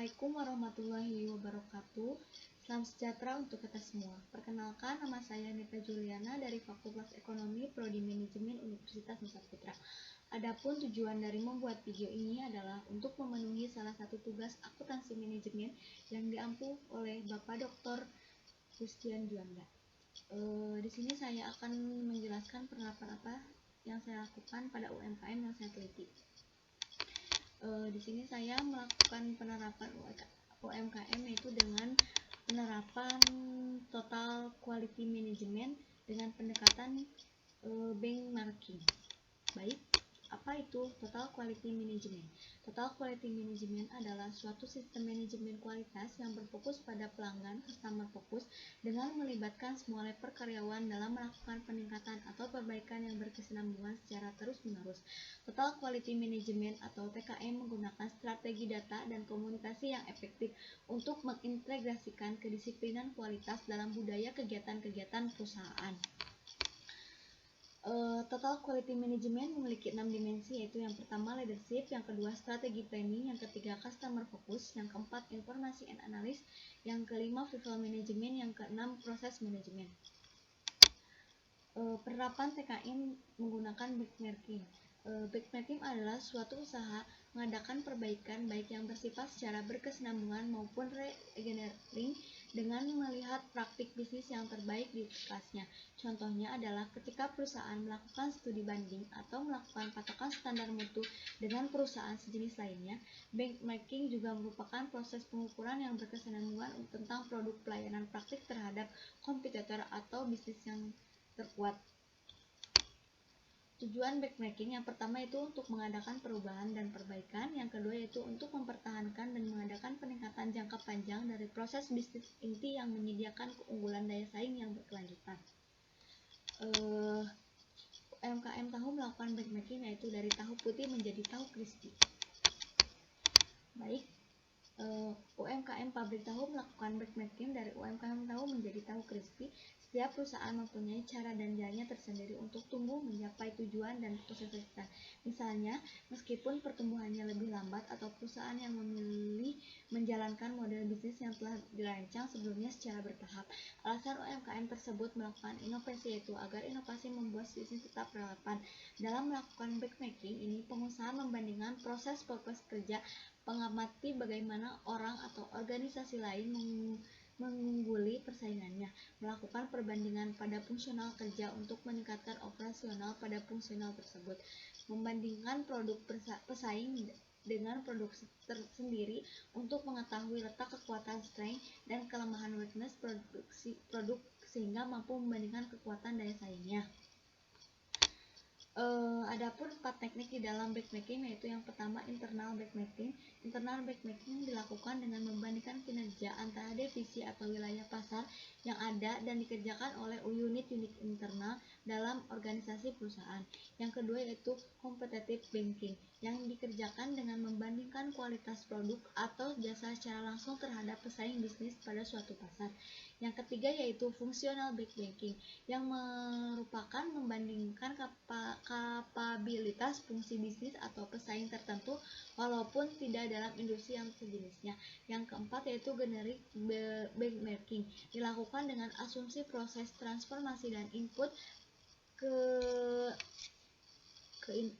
Assalamualaikum warahmatullahi wabarakatuh. Salam sejahtera untuk kita semua. Perkenalkan, nama saya Nita Juliana dari Fakultas Ekonomi Prodi Manajemen Universitas Nusa Putra. Adapun tujuan dari membuat video ini adalah untuk memenuhi salah satu tugas akuntansi manajemen yang diampu oleh Bapak Dr. Christian Juanda. Di sini saya akan menjelaskan penerapan apa yang saya lakukan pada UMKM yang saya teliti. Di sini saya melakukan penerapan UMKM yaitu dengan penerapan total quality management dengan pendekatan benchmarking. Baik, apa itu total quality management? Total quality management adalah suatu sistem manajemen kualitas yang berfokus pada pelanggan, customer fokus, dengan melibatkan semua level karyawan dalam melakukan peningkatan atau perbaikan yang berkesinambungan secara terus-menerus. Total quality management atau TKM menggunakan strategi data dan komunikasi yang efektif untuk mengintegrasikan kedisiplinan kualitas dalam budaya kegiatan-kegiatan perusahaan. Total quality management memiliki 6 dimensi, yaitu yang pertama leadership, yang kedua strategi planning, yang ketiga customer focus, yang keempat informasi and analysis, yang kelima people management, yang keenam proses management. Penerapan TKM menggunakan benchmarking. Benchmarking adalah suatu usaha mengadakan perbaikan baik yang bersifat secara berkesinambungan maupun re-engineering dengan melihat praktik bisnis yang terbaik di kelasnya. Contohnya adalah ketika perusahaan melakukan studi banding atau melakukan patokan standar mutu dengan perusahaan sejenis lainnya. Benchmarking juga merupakan proses pengukuran yang berkesinambungan tentang produk pelayanan praktik terhadap kompetitor atau bisnis yang terkuat. Tujuan benchmarking yang pertama itu untuk mengadakan perubahan dan perbaikan, yang kedua yaitu untuk mempertahankan dan mengadakan peningkatan jangka panjang dari proses bisnis inti yang menyediakan keunggulan daya saing yang berkelanjutan. UMKM tahu melakukan benchmarking yaitu dari tahu putih menjadi tahu crispy. Baik, UMKM pabrik tahu melakukan benchmarking dari UMKM tahu menjadi tahu crispy. Setiap perusahaan mempunyai cara dan jalannya tersendiri untuk tumbuh mencapai tujuan dan kesuksesan. Misalnya, meskipun pertumbuhannya lebih lambat atau perusahaan yang memilih menjalankan model bisnis yang telah dirancang sebelumnya secara bertahap. Alasan UMKM tersebut melakukan inovasi yaitu agar inovasi membuat bisnis tetap relevan. Dalam melakukan benchmarking ini, pengusaha membandingkan proses kerja, mengamati bagaimana orang atau organisasi lain mengungguli persaingannya, melakukan perbandingan pada fungsional kerja untuk meningkatkan operasional pada fungsional tersebut, membandingkan produk pesaing dengan produk tersendiri untuk mengetahui letak kekuatan strength dan kelemahan weakness produk sehingga mampu membandingkan kekuatan daya saingnya. Adapun 4 teknik di dalam benchmarking yaitu yang pertama internal benchmarking. Internal benchmarking dilakukan dengan membandingkan kinerja antara divisi atau wilayah pasar yang ada dan dikerjakan oleh unit-unit internal dalam organisasi perusahaan. Yang kedua yaitu competitive benchmarking yang dikerjakan dengan membandingkan kualitas produk atau jasa secara langsung terhadap pesaing bisnis pada suatu pasar. Yang ketiga yaitu functional benchmarking yang merupakan membandingkan kapabilitas fungsi bisnis atau pesaing tertentu walaupun tidak dalam industri yang sejenisnya. Yang keempat yaitu generic benchmarking dilakukan dengan asumsi proses transformasi dan input ke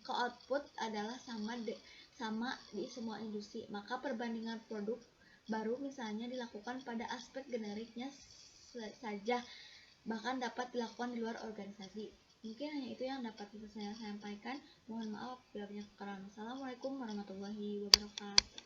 output adalah sama di semua industri, maka perbandingan produk baru misalnya dilakukan pada aspek generiknya saja, bahkan dapat dilakukan di luar organisasi. Mungkin hanya itu yang dapat saya sampaikan. Mohon maaf bila banyak kekurangan. Assalamualaikum warahmatullahi wabarakatuh.